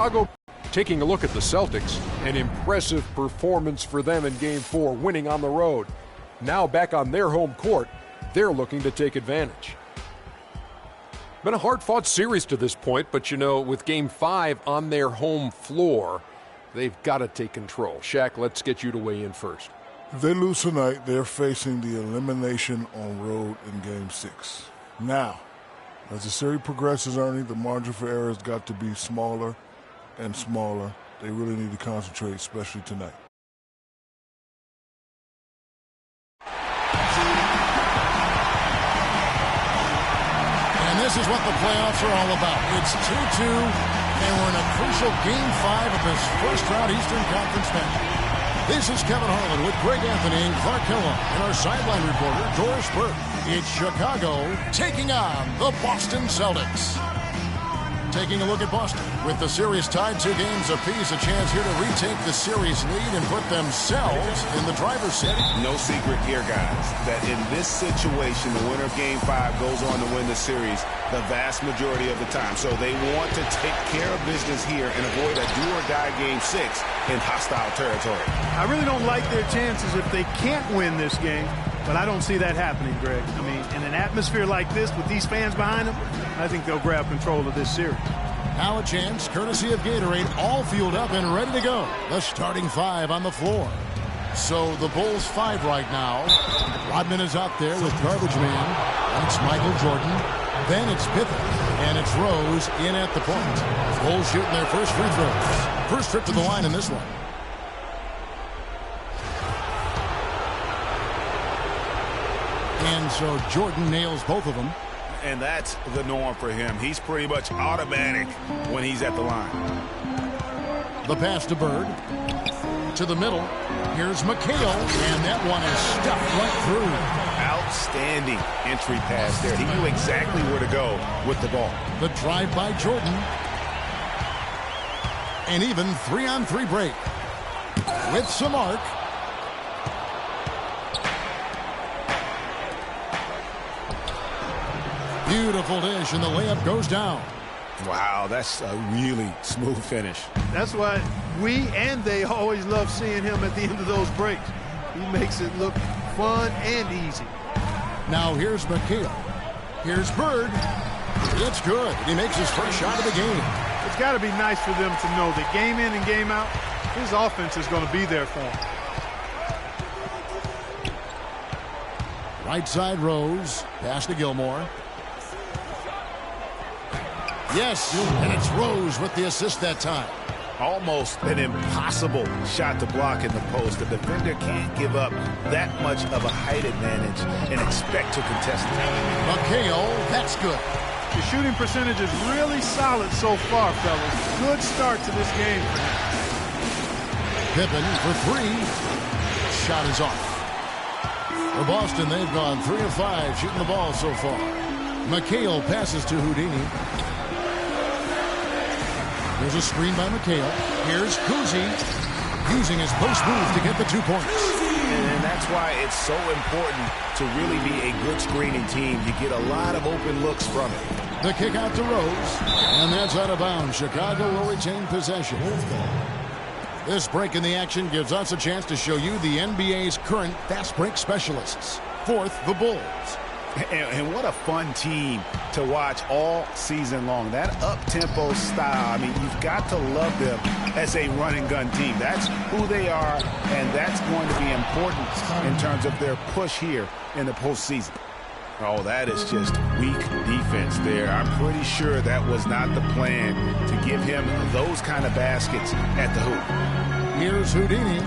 Chicago. Taking a look at the Celtics, an impressive performance for them in Game 4, winning on the road. Now back on their home court, they're looking to take advantage. Been a hard-fought series to this point, but with Game 5 on their home floor, they've got to take control. Shaq, let's get you to weigh in first. If they lose tonight, they're facing the elimination on road in Game 6. Now, as the series progresses, Ernie, the margin for error has got to be smaller and smaller. They really need to concentrate, especially tonight. And this is what the playoffs are all about. It's 2-2, and we're in a crucial Game 5 of this first-round Eastern Conference match. This is Kevin Harlan with Greg Anthony and Clark Kellogg and our sideline reporter, Doris Burke. It's Chicago taking on the Boston Celtics. Taking a look at Boston. With the series tied 2 games apiece, a chance here to retake the series lead and put themselves in the driver's seat. No secret here, guys, that in this situation, the winner of Game 5 goes on to win the series the vast majority of the time. So they want to take care of business here and avoid a do-or-die Game 6 in hostile territory. I really don't like their chances if they can't win this game, but I don't see that happening, Greg. I mean, in an atmosphere like this with these fans behind them, I think they'll grab control of this series. Now a chance, courtesy of Gatorade, all fueled up and ready to go. The starting 5 on the floor. So the Bulls 5 right now. Rodman is out there with Garbage Man. It's Michael Jordan. Then it's Pippen. And it's Rose in at the point. Bulls shooting their first free throws. First trip to the line in this one. And so Jordan nails both of them. And that's the norm for him. He's pretty much automatic when he's at the line. The pass to Bird. To the middle. Here's McHale. And that one is stuffed right through. Outstanding entry pass there. He knew exactly where to go with the ball. The drive by Jordan. And even 3-on-3 break. With some arc. Beautiful dish, and the layup goes down. Wow, that's a really smooth finish. That's why we and they always love seeing him at the end of those breaks. He makes it look fun and easy. Now here's McHale. Here's Bird. It's good. He makes his first shot of the game. It's got to be nice for them to know that game in and game out, his offense is going to be there for him. Right side Rose. Pass to Gilmore. Yes, and it's Rose with the assist that time. Almost an impossible shot to block in the post. The defender can't give up that much of a height advantage and expect to contest it. McHale, that's good. The shooting percentage is really solid so far, fellas. Good start to this game for him. Pippen for 3. Shot is off. For Boston, they've gone 3 of 5 shooting the ball so far. McHale passes to Houdini. There's a screen by McHale. Here's Kuzi using his post move to get the 2 points. And that's why it's so important to really be a good screening team. You get a lot of open looks from it. The kick out to Rose. And that's out of bounds. Chicago will retain possession. This break in the action gives us a chance to show you the NBA's current fast break specialists. Fourth, the Bulls. And what a fun team to watch all season long. That up-tempo style, I mean, you've got to love them as a run-and-gun team. That's who they are, and that's going to be important in terms of their push here in the postseason. Oh, that is just weak defense there. I'm pretty sure that was not the plan to give him those kind of baskets at the hoop. Here's Houdini.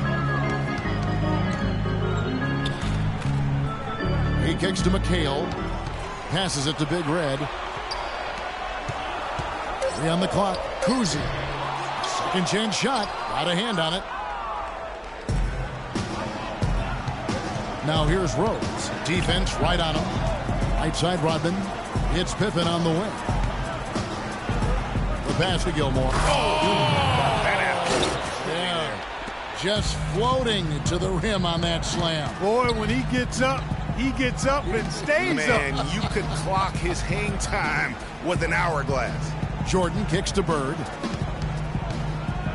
He kicks to McHale. Passes it to Big Red. 3 on the clock. Kuzi. Second chance shot. Got a hand on it. Now here's Rose. Defense right on him. Right side Rodman. It's Pippen on the wing. The pass to Gilmore. Yeah. Just floating to the rim on that slam. Boy, when he gets up and stays up. Man, you could clock his hang time with an hourglass. Jordan kicks to Bird.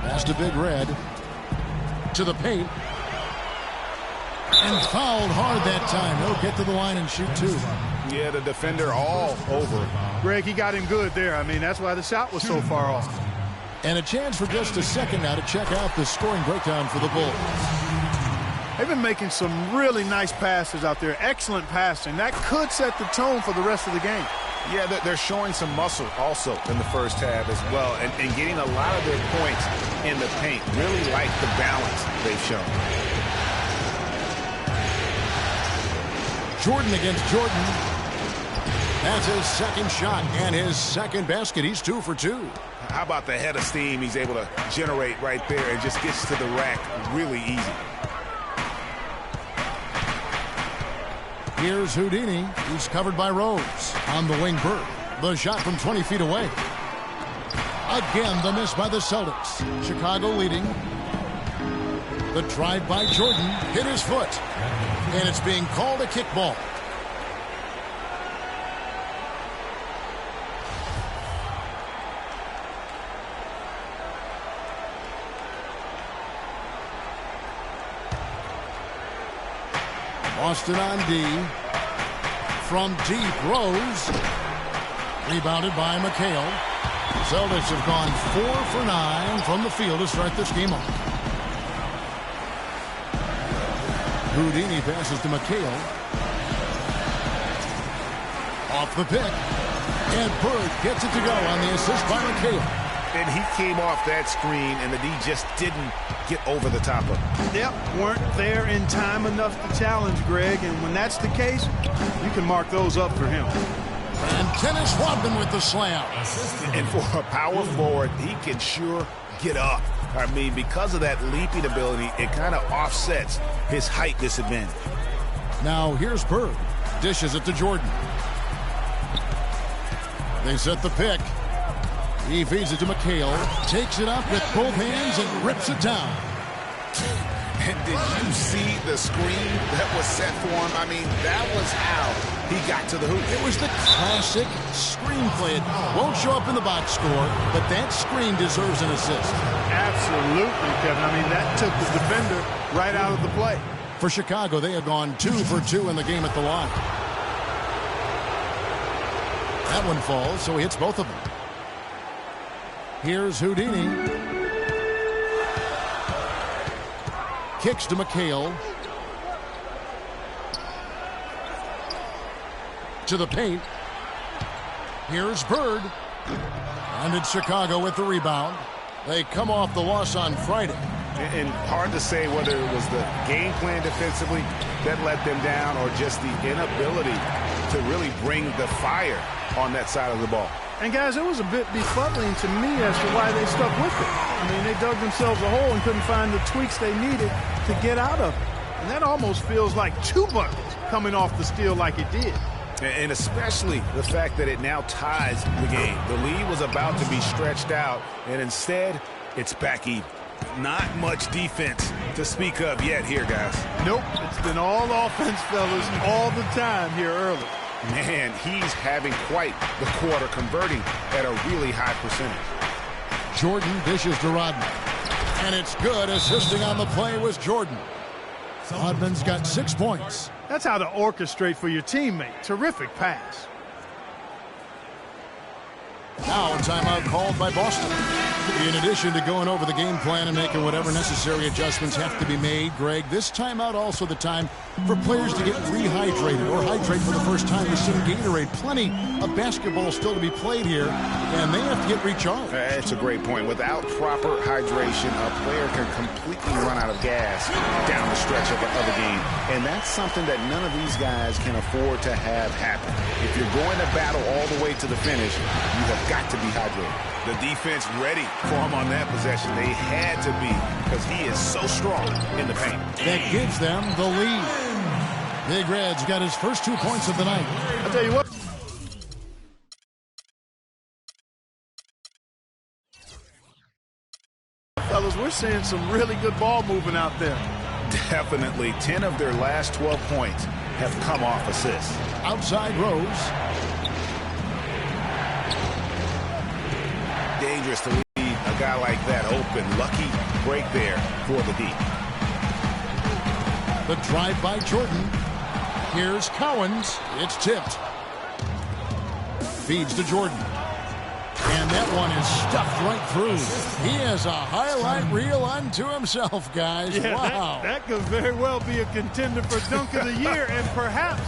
Pass to Big Red. To the paint. And fouled hard that time. He'll get to the line and shoot two. Yeah, the defender all over. Greg, he got him good there. I mean, that's why the shot was so far off. And a chance for just a second now to check out the scoring breakdown for the Bulls. They've been making some really nice passes out there. Excellent passing. That could set the tone for the rest of the game. Yeah, they're showing some muscle also in the first half as well, and getting a lot of their points in the paint. Really like the balance they've shown. Jordan against Jordan. That's his second shot and his second basket. He's 2 for 2. How about the head of steam he's able to generate right there and just gets to the rack really easy. Here's Houdini. He's covered by Rose. On the wing, Bird. The shot from 20 feet away. Again, the miss by the Celtics. Chicago leading. The drive by Jordan. Hit his foot. And it's being called a kickball. Boston on D. From deep, Rose. Rebounded by McHale. Celtics have gone 4 for 9 from the field to start this game off. Houdini passes to McHale. Off the pick. And Bird gets it to go on the assist by McHale. And he came off that screen, and the D just didn't get over the top of it. Yep, weren't there in time enough to challenge Greg, and when that's the case, you can mark those up for him. And Dennis Rodman with the slam. And for a power forward, he can sure get up. I mean, because of that leaping ability, it kind of offsets his height disadvantage. Now here's Bird. Dishes it to Jordan. They set the pick. He feeds it to McHale. Takes it up with both hands and rips it down. And did you see the screen that was set for him? I mean, that was how he got to the hoop. It was the classic screenplay. It won't show up in the box score, but that screen deserves an assist. Absolutely, Kevin. I mean, that took the defender right out of the play. For Chicago, they have gone 2 for 2 in the game at the line. That one falls, so he hits both of them. Here's Houdini. Kicks to McHale. To the paint. Here's Bird. And it's Chicago with the rebound. They come off the loss on Friday. And hard to say whether it was the game plan defensively that let them down or just the inability to really bring the fire on that side of the ball. And, guys, it was a bit befuddling to me as to why they stuck with it. I mean, they dug themselves a hole and couldn't find the tweaks they needed to get out of it. And that almost feels like 2 buckets coming off the steal like it did. And especially the fact that it now ties the game. The lead was about to be stretched out, and instead, it's back even. Not much defense to speak of yet here, guys. Nope, it's been all offense, fellas, all the time here early. Man, he's having quite the quarter, converting at a really high percentage. Jordan dishes to Rodman. And it's good. Assisting on the play was Jordan. Rodman's got 6 points. That's how to orchestrate for your teammate. Terrific pass. Now a timeout called by Boston. In addition to going over the game plan and making whatever necessary adjustments have to be made, Greg, this timeout also the time for players to get rehydrated or hydrate for the first time with some Gatorade. Plenty of basketball still to be played here, and they have to get recharged. That's a great point. Without proper hydration, a player can completely run out of gas down the stretch of the game, and that's something that none of these guys can afford to have happen. If you're going to battle all the way to the finish, you have got to be hydrated. The defense ready for him on that possession. They had to be, because he is so strong in the paint. That gives them the lead. Big Red's got his first 2 points of the night. I'll tell you what. Fellas, we're seeing some really good ball moving out there. Definitely. 10 of their last 12 points have come off assists. Outside Rose. Dangerous to lead a guy like that open. Lucky break there for the D. The drive by Jordan. Here's Cowens. It's tipped. Feeds to Jordan. And that one is stuffed right through. He has a highlight reel unto himself, guys. Yeah, wow. That could very well be a contender for Dunk of the Year and perhaps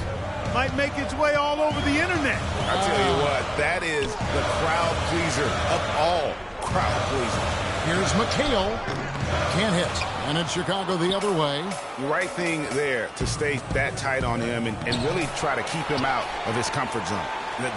might make its way all over the internet. I tell you what, that is the crowd pleaser of all crowd pleasers. Here's McHale. Can't hit. And it's Chicago the other way. The right thing there to stay that tight on him and really try to keep him out of his comfort zone.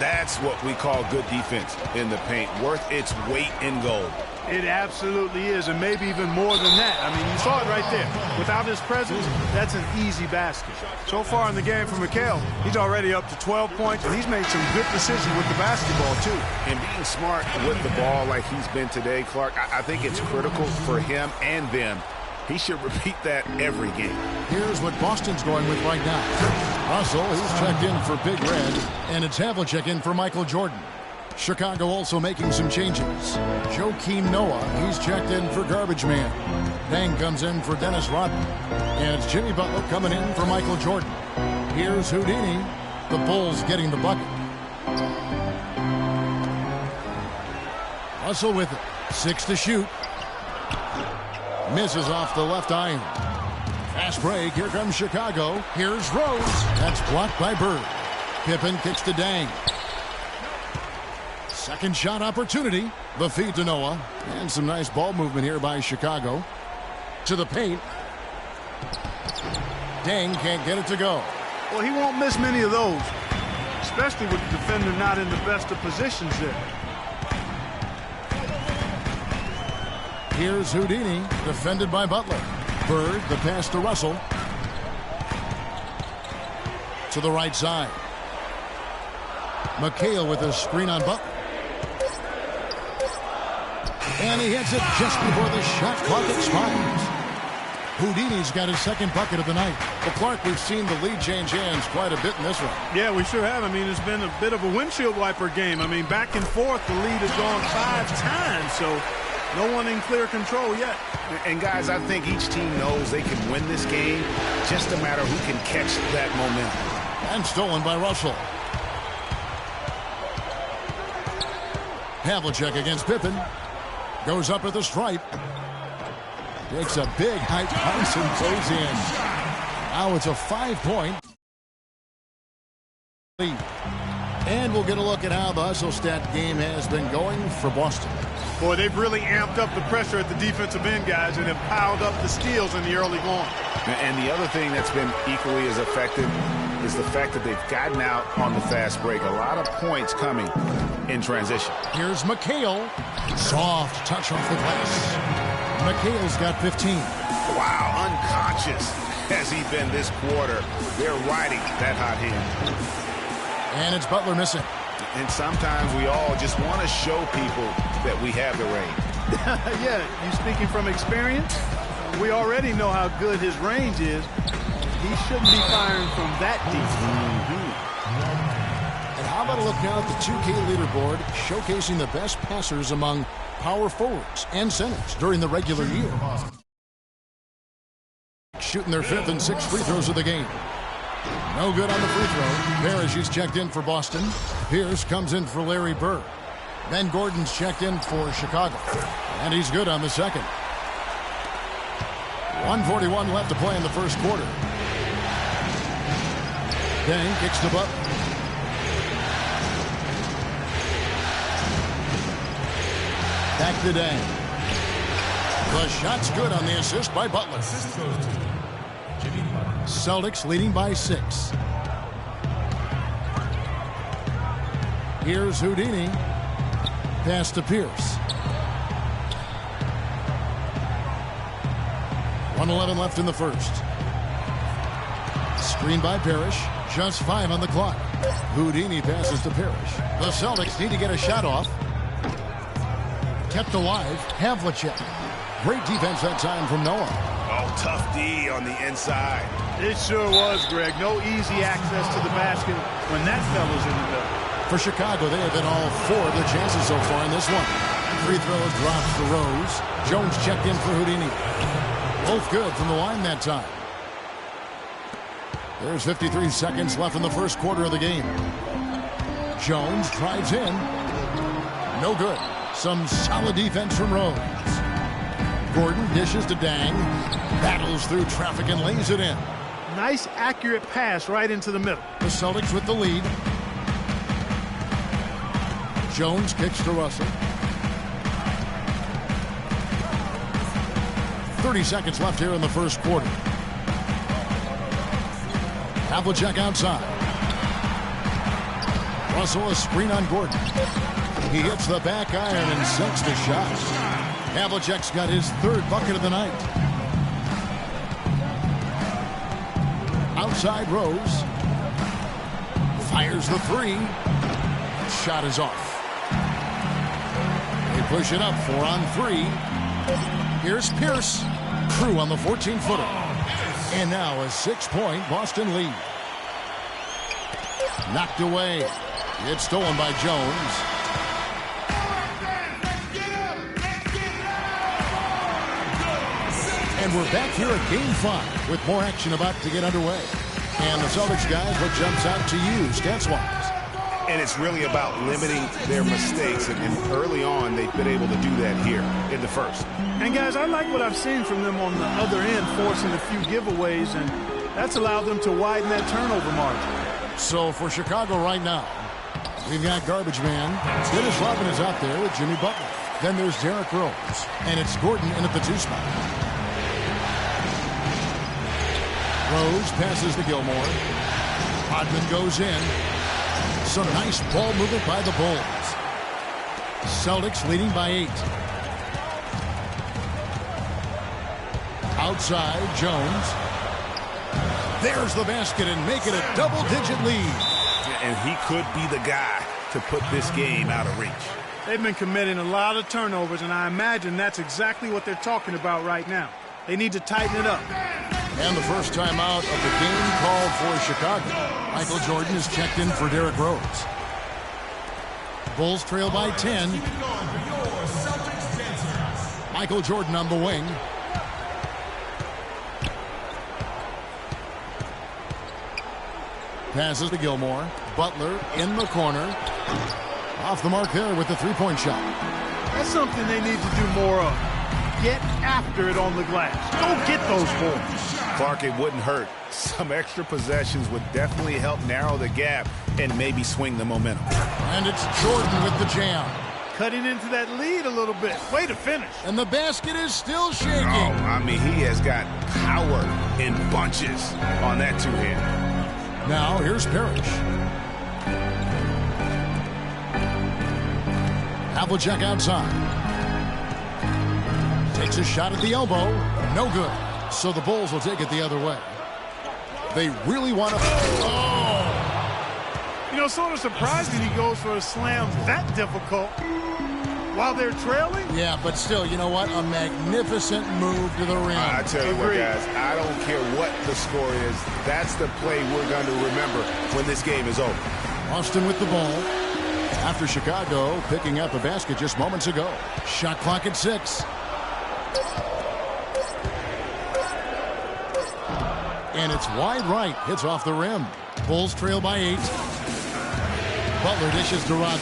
That's what we call good defense in the paint, worth its weight in gold. It absolutely is, and maybe even more than that. I mean, you saw it right there. Without his presence, that's an easy basket. So far in the game for McHale, he's already up to 12 points, and he's made some good decisions with the basketball, too. And being smart with the ball like he's been today, Clark, I think it's critical for him and them. He should repeat that every game. Here's what Boston's going with right now. Russell, he's checked in for Big Red, and it's Havlicek in for Michael Jordan. Chicago also making some changes. Joakim Noah, he's checked in for Garbage Man. Deng comes in for Dennis Rodman. And it's Jimmy Butler coming in for Michael Jordan. Here's Houdini. The Bulls getting the bucket. Russell with it. 6 to shoot. Misses off the left iron. Fast break. Here comes Chicago. Here's Rose. That's blocked by Bird. Pippen kicks to Deng. Second shot opportunity. The feed to Noah. And some nice ball movement here by Chicago. To the paint. Deng can't get it to go. Well, he won't miss many of those, especially with the defender not in the best of positions there. Here's Houdini, defended by Butler. Bird, the pass to Russell. To the right side. McHale with a screen on Butler. And he hits it just before the shot clock expires. Houdini's got his second bucket of the night. Well, Clark, we've seen the lead change hands quite a bit in this one. Yeah, we sure have. I mean, it's been a bit of a windshield wiper game. I mean, back and forth, the lead has gone 5 times, so no one in clear control yet. And, guys, I think each team knows they can win this game. Just a matter who can catch that momentum. And stolen by Russell. Havlicek against Pippen. Goes up at the stripe. Takes a big high punch and goes in. Now it's a 5-point lead. And we'll get a look at how the hustle stat game has been going for Boston. Boy, they've really amped up the pressure at the defensive end, guys, and have piled up the steals in the early going. And the other thing that's been equally as effective is the fact that they've gotten out on the fast break. A lot of points coming in transition. Here's McHale. Soft touch off the glass. McHale's got 15. Wow, unconscious has he been this quarter. They're riding that hot hand. And it's Butler missing. And sometimes we all just want to show people that we have the range. Yeah, you speaking from experience? We already know how good his range is. He shouldn't be firing from that deep. And how about a look now at the 2K leaderboard, showcasing the best passers among power forwards and centers during the regular year. Shooting their 5th and 6th free throws of the game. No good on the free throw. Parrish is checked in for Boston. Pierce comes in for Larry Bird. Ben Gordon's checked in for Chicago. And he's good on the second. 1:41 left to play in the first quarter. Deng kicks to Butler. Back to Deng. The shot's good on the assist by Butler. Celtics leading by 6. Here's Houdini. Pass to Pierce. 1:11 left in the first. Screen by Parrish. Just 5 on the clock. Houdini passes to Parrish. The Celtics need to get a shot off. Kept alive. Havlicek. Great defense that time from Noah. Oh, tough D on the inside. It sure was, Greg. No easy access to the basket when that fella's in the middle. For Chicago, they have been all 4 of their chances so far in this one. Free throw drops for Rose. Jones checked in for Houdini. Both good from the line that time. There's 53 seconds left in the first quarter of the game. Jones drives in. No good. Some solid defense from Rose. Gordon dishes to Dang. Battles through traffic and lays it in. Nice, accurate pass right into the middle. The Celtics with the lead. Jones kicks to Russell. 30 seconds left here in the first quarter. Havlicek outside. Russell a screen on Gordon. He hits the back iron and sinks the shot. Havlicek's got his third bucket of the night. Outside Rose. Fires the three. Shot is off. They push it up 4 on 3. Here's Pierce. Crew on the 14-footer. And now a 6-point Boston lead. Knocked away. It's stolen by Jones. And we're back here at Game 5 with more action about to get underway. And the Celtics guys, what jumps out to you stats-wise? And it's really about limiting their mistakes. And early on, they've been able to do that here in the first. And, guys, I like what I've seen from them on the other end, forcing a few giveaways, and that's allowed them to widen that turnover margin. So for Chicago right now, we've got Garbage Man. Dennis Rodman is out there with Jimmy Butler. Then there's Derrick Rose. And it's Gordon in at the 2 spot. Rose passes to Gilmore. Rodman goes in. Some nice ball movement by the Bulls. Celtics leading by 8. Outside, Jones. There's the basket and make it a double-digit lead. And he could be the guy to put this game out of reach. They've been committing a lot of turnovers, and I imagine that's exactly what they're talking about right now. They need to tighten it up. And the first time out of the game called for Chicago. Michael Jordan is checked in for Derrick Rose. Bulls trail by 10. Michael Jordan on the wing. Passes to Gilmore. Butler in the corner. Off the mark there with the three-point shot. That's something they need to do more of. Get after it on the glass. Go get those boards. Clark, it wouldn't hurt. Some extra possessions would definitely help narrow the gap and maybe swing the momentum. And it's Jordan with the jam. Cutting into that lead a little bit. Way to finish. And the basket is still shaking. Oh, I mean, he has got power in bunches on that two-hand. Now here's Parrish. Havlicek outside. Takes a shot at the elbow. No good. So the Bulls will take it the other way. They really want to... Oh! You know, sort of surprising he goes for a slam that difficult while they're trailing. Yeah, but still, you know what? A magnificent move to the rim. I tell you what, guys, I don't care what the score is. That's the play we're going to remember when this game is over. Austin with the ball. After Chicago picking up a basket just moments ago. Shot clock at 6. And it's wide right. Hits off the rim. Bulls trail by 8. Butler dishes to Rodman.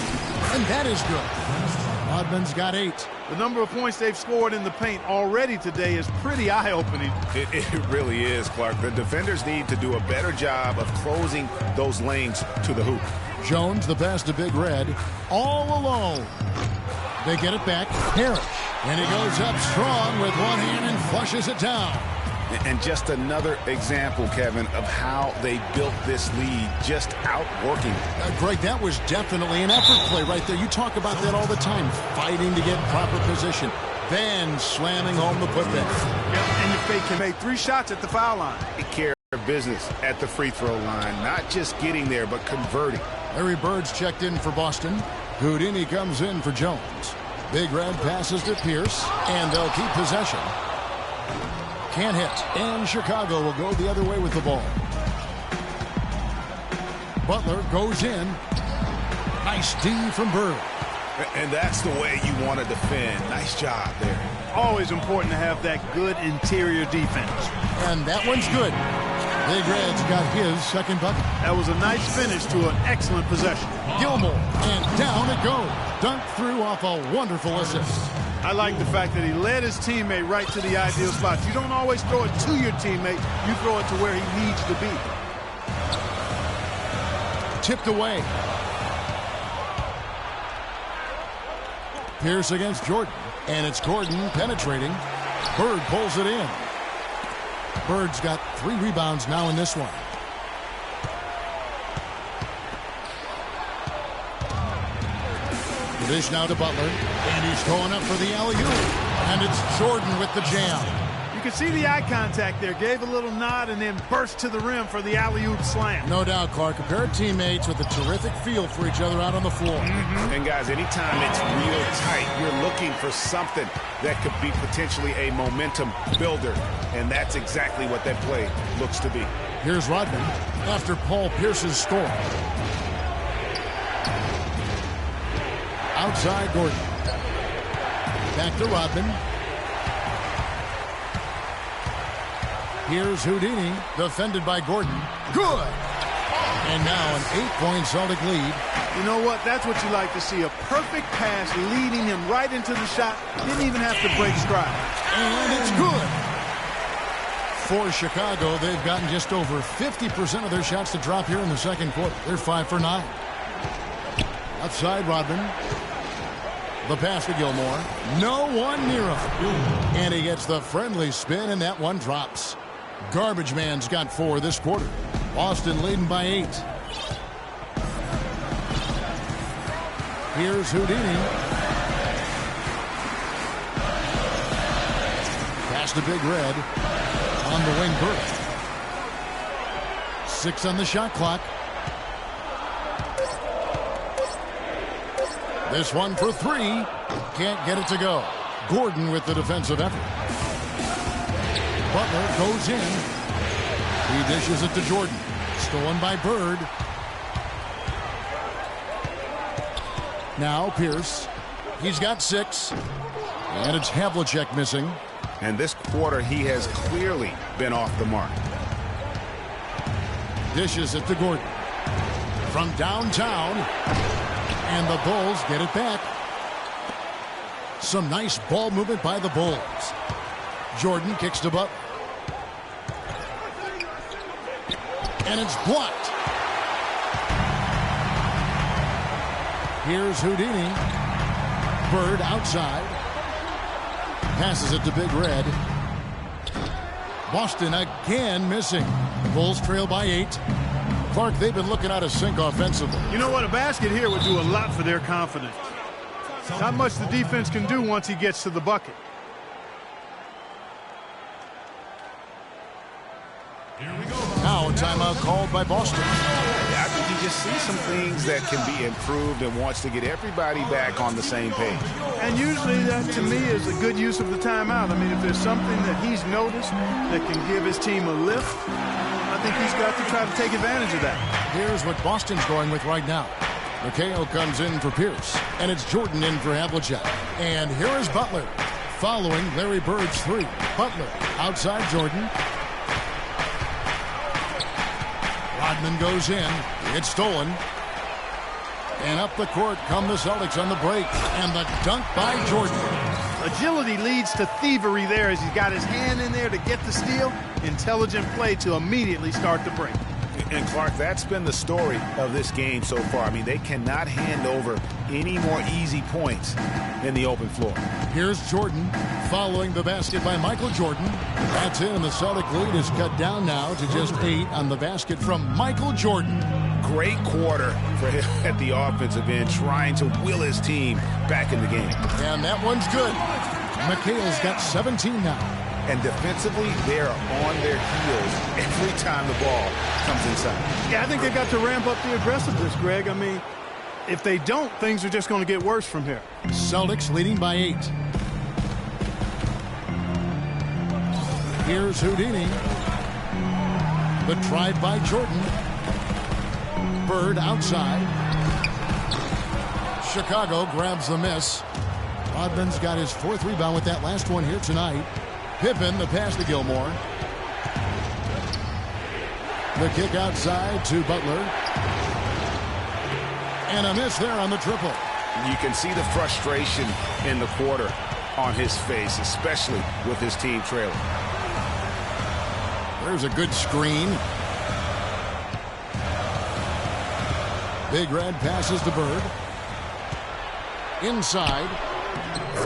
And that is good. Rodman's got 8. The number of points they've scored in the paint already today is pretty eye-opening. It really is, Clark. The defenders need to do a better job of closing those lanes to the hoop. Jones, the pass to Big Red. All alone. They get it back. Parrish. And he goes up strong with one hand and flushes it down. And just another example, Kevin, of how they built this lead, just outworking. Greg, that was definitely an effort play right there. You talk about that all the time, fighting to get proper position, then slamming home the putback. Yep, and if they can make 3 shots at the foul line. Take care of business at the free throw line, not just getting there, but converting. Larry Bird's checked in for Boston. Houdini comes in for Jones. Big Red passes to Pierce, and they'll keep possession. Can't hit. And Chicago will go the other way with the ball. Butler goes in. Nice D from Bird. And that's the way you want to defend. Nice job there. Always important to have that good interior defense. And that one's good. Big Red's got his second bucket. That was a nice finish to an excellent possession. Gilmore, and down it goes. Dunked through off a wonderful assist. I like the fact that he led his teammate right to the ideal spot. You don't always throw it to your teammate. You throw it to where he needs to be. Tipped away. Pierce against Jordan. And it's Gordon penetrating. Bird pulls it in. Bird's got 3 rebounds now in this one. The dish now to Butler. And he's going up for the alley-oop. And it's Jordan with the jam. You can see the eye contact there. Gave a little nod and then burst to the rim for the alley-oop slam. No doubt, Clark. A pair of teammates with a terrific feel for each other out on the floor. And guys, anytime it's real tight, you're looking for something that could be potentially a momentum builder. And that's exactly what that play looks to be. Here's Rodman after Paul Pierce's score. Outside Gordon. Back to Rodman. Here's Houdini, defended by Gordon. Good! And now an 8-point Celtic lead. You know what? That's what you like to see. A perfect pass leading him right into the shot. Didn't even have to break stride. And it's good. For Chicago, they've gotten just over 50% of their shots to drop here in the second quarter. They're 5 for 9. Outside Rodman. The pass to Gilmore. No one near him. And he gets the friendly spin, and that one drops. Garbage Man's got 4 this quarter. Boston leading by 8. Here's Houdini. Pass to Big Red. On the wing, Burke. 6 on the shot clock. This one for 3. Can't get it to go. Gordon with the defensive effort. Butler goes in. He dishes it to Jordan. Stolen by Bird. Now Pierce. He's got 6. And it's Havlicek missing. And this quarter, he has clearly been off the mark. Dishes it to Gordon. From downtown. And the Bulls get it back. Some nice ball movement by the Bulls. Jordan kicks to Butler. And it's blocked. Here's Houdini. Bird outside. Passes it to Big Red. Boston again missing. Bulls trail by 8. Clark, they've been looking out of sync offensively. You know what? A basket here would do a lot for their confidence. Not much the defense can do once he gets to the bucket. Now a timeout called by Boston. I think you just see some things that can be improved and wants to get everybody back on the same page. And usually that, to me, is a good use of the timeout. I mean, if there's something that he's noticed that can give his team a lift, I think he's got to try to take advantage of that. Here's what Boston's going with right now. McHale comes in for Pierce, and it's Jordan in for Havlicek. And here is Butler, following Larry Bird's 3. Butler outside Jordan. Rodman goes in. It's stolen. And up the court come the Celtics on the break. And the dunk by Jordan. Agility leads to thievery there as he's got his hand in there to get the steal. Intelligent play to immediately start the break. And Clark, that's been the story of this game so far. I mean, they cannot hand over any more easy points in the open floor. Here's Jordan following the basket by Michael Jordan. That's it, and the Celtic lead is cut down now to just 8 on the basket from Michael Jordan. Great quarter for him at the offensive end, trying to will his team back in the game. And that one's good. McHale's got 17 now. And defensively, they're on their heels every time the ball comes inside. Yeah, I think they've got to ramp up the aggressiveness, Greg. I mean, if they don't, things are just going to get worse from here. Celtics leading by 8. Here's Houdini. The drive by Jordan. Bird outside. Chicago grabs the miss. Rodman's got his 4th rebound with that last one here tonight. Pippen, the pass to Gilmore. The kick outside to Butler. And a miss there on the triple. You can see the frustration in the quarter on his face, especially with his team trailing. There's a good screen. Big Red passes to Bird. Inside.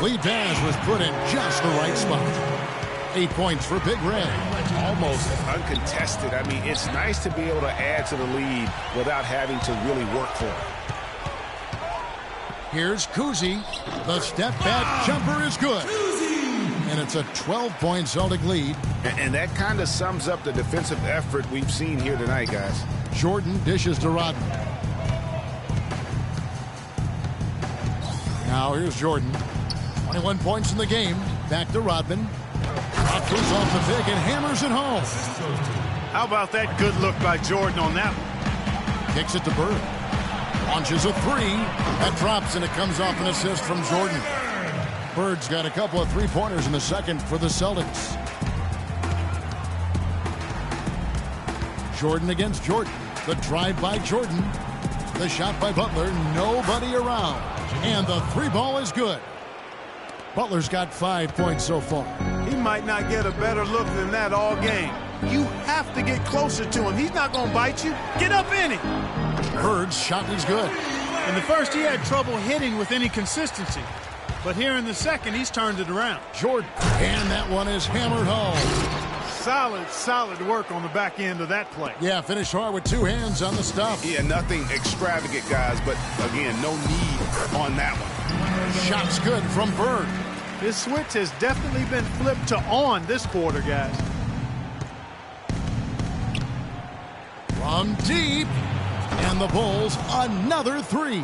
Lead pass was put in just the right spot. 8 points for Big Red. Almost uncontested. I mean, it's nice to be able to add to the lead without having to really work for it. Here's Kuzi. The step-back jumper is good. And it's a 12-point Celtic lead. And that kind of sums up the defensive effort we've seen here tonight, guys. Jordan dishes to Rodman. Now here's Jordan. 21 points in the game. Back to Rodman. Rockford's off the pick and hammers it home. How about that good look by Jordan on that one? Kicks it to Bird. Launches a 3. That drops and it comes off an assist from Jordan. Bird's got a couple of 3-pointers in the second for the Celtics. Jordan against Jordan. The drive by Jordan. The shot by Butler. Nobody around. And the 3-ball is good. Butler's got 5 points so far. He might not get a better look than that all game. You have to get closer to him. He's not going to bite you. Get up in it. Bird's shot is good. In the first, he had trouble hitting with any consistency. But here in the second, he's turned it around. Jordan. And that one is hammered home. Solid work on the back end of that play. Yeah, finish hard with 2 hands on the stuff. Yeah, nothing extravagant, guys, but again, no need on that one. Shot's good from Bird. His switch has definitely been flipped to on this quarter, guys. From deep. And the Bulls, another 3.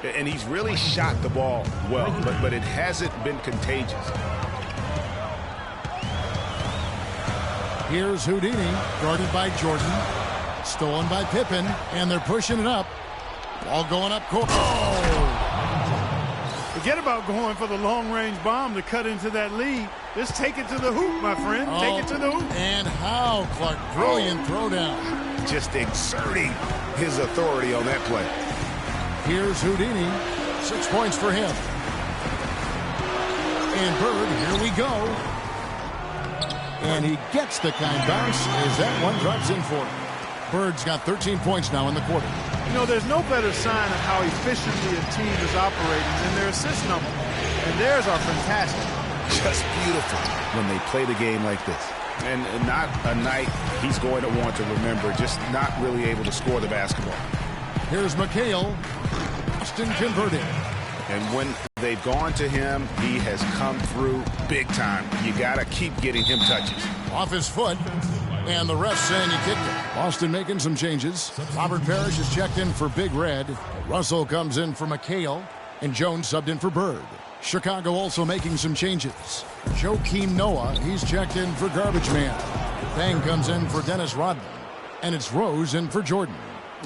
And he's really shot the ball well, but it hasn't been contagious. Here's Houdini, guarded by Jordan. Stolen by Pippen, and they're pushing it up. Ball going up court. Oh! Forget about going for the long-range bomb to cut into that lead. Just take it to the hoop, my friend. Take it to the hoop. And how, Clark. Brilliant throwdown. Just exerting his authority on that play. Here's Houdini. 6 points for him. And Bird, here we go. And he gets the kind bounce as that one drops in for him. Bird's got 13 points now in the quarter. You know, there's no better sign of how efficiently a team is operating than their assist number. And theirs are fantastic. Just beautiful when they play the game like this. And not a night he's going to want to remember, just not really able to score the basketball. Here's McHale. Austin converted. And when they've gone to him, he has come through big time. You got to keep getting him touches. Off his foot. And the ref saying he kicked it. Austin making some changes. Robert Parrish is checked in for Big Red. Russell comes in for McHale. And Jones subbed in for Bird. Chicago also making some changes. Joakim Noah, he's checked in for Garbage Man. Bang comes in for Dennis Rodman. And it's Rose in for Jordan.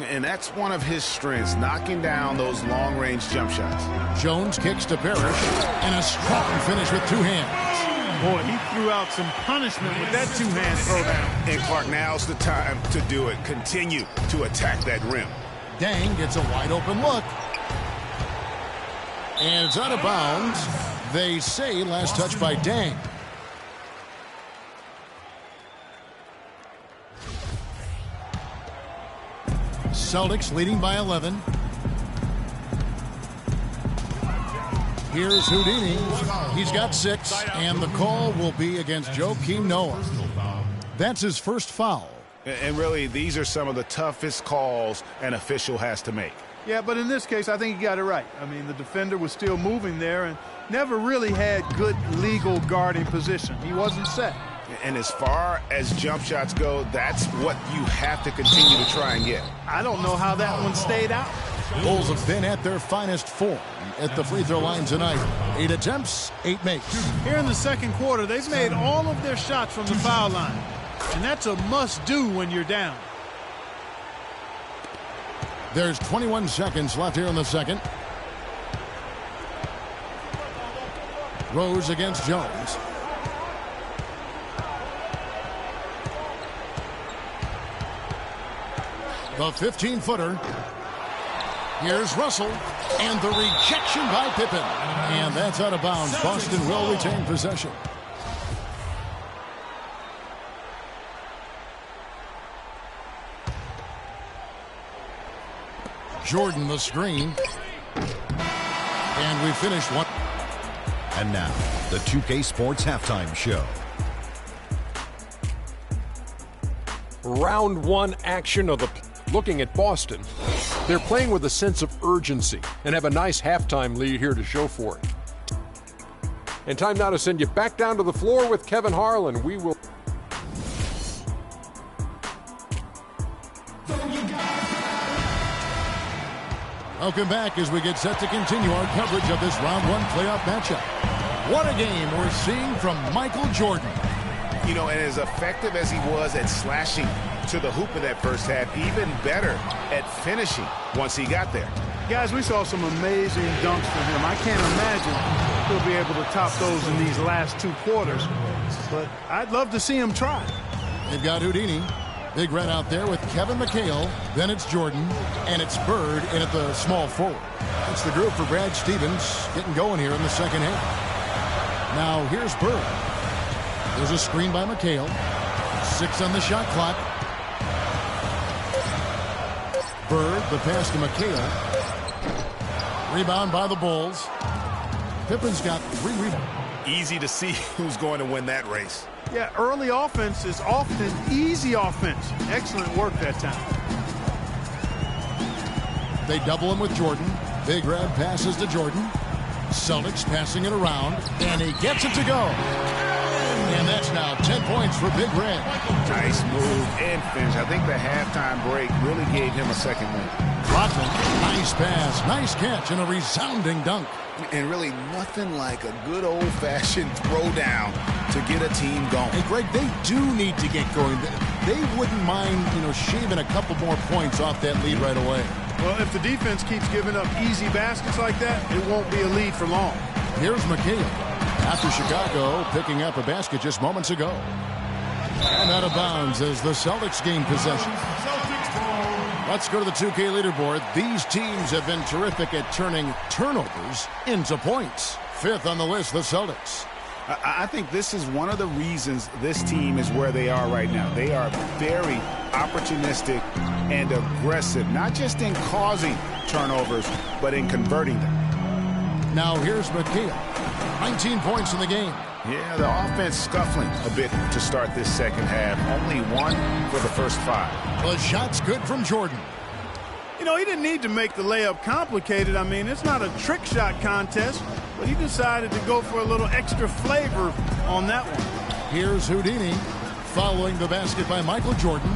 And that's one of his strengths, knocking down those long-range jump shots. Jones kicks to Parrish. And a strong finish with 2 hands. Boy, he threw out some punishment with that 2-hand throwdown. And Clark, now's the time to do it. Continue to attack that rim. Dang gets a wide open look. And it's out of bounds. They say last touch by Dang. Celtics leading by 11. Here's Houdini. He's got 6, and the call will be against Joakim Noah. That's his first foul. And really, these are some of the toughest calls an official has to make. Yeah, but in this case, I think he got it right. I mean, the defender was still moving there and never really had good legal guarding position. He wasn't set. And as far as jump shots go, that's what you have to continue to try and get. I don't know how that one stayed out. Bulls have been at their finest form at the free throw line tonight. 8 attempts, 8 makes. Here in the second quarter, they've made all of their shots from the foul line. And that's a must-do when you're down. There's 21 seconds left here in the second. Rose against Jones. The 15-footer. Here's Russell. And the rejection by Pippen. And that's out of bounds. Boston will retain possession. Jordan the screen. And we finished one. And now, the 2K Sports Halftime Show. Round one action of the looking at Boston. They're playing with a sense of urgency and have a nice halftime lead here to show for it. And time now to send you back down to the floor with Kevin Harlan. We will... Welcome back as we get set to continue our coverage of this round one playoff matchup. What a game we're seeing from Michael Jordan. You know, and as effective as he was at slashing to the hoop in that first half, even better at finishing once he got there. Guys, we saw some amazing dunks from him. I can't imagine he'll be able to top those in these last two quarters, but I'd love to see him try. They've got Houdini. Big Red out there with Kevin McHale. Then it's Jordan, and it's Bird in at the small forward. It's the group for Brad Stevens getting going here in the second half. Now here's Bird. There's a screen by McHale. 6 on the shot clock. Bird, the pass to McHale. Rebound by the Bulls. Pippen's got 3 rebounds. Easy to see who's going to win that race. Yeah, early offense is often easy offense. Excellent work that time. They double him with Jordan. Big Red passes to Jordan. Celtics passing it around, and he gets it to go. And that's now 10 points for Big Red. Nice move and finish. I think the halftime break really gave him a second win. Rodman, nice pass, nice catch, and a resounding dunk. And really nothing like a good old-fashioned throwdown to get a team going. Hey, Greg, they do need to get going. They wouldn't mind, shaving a couple more points off that lead right away. Well, if the defense keeps giving up easy baskets like that, it won't be a lead for long. Here's McHale. After Chicago picking up a basket just moments ago. And out of bounds as the Celtics gain possession. Let's go to the 2K leaderboard. These teams have been terrific at turning turnovers into points. 5th on the list, the Celtics. I think this is one of the reasons this team is where they are right now. They are very opportunistic and aggressive, not just in causing turnovers, but in converting them. Now here's McHale. 19 points in the game. Yeah, the offense scuffling a bit to start this second half. Only 1 for the first 5. The shot's good from Jordan. He didn't need to make the layup complicated. I mean, it's not a trick shot contest, but he decided to go for a little extra flavor on that one. Here's Houdini following the basket by Michael Jordan.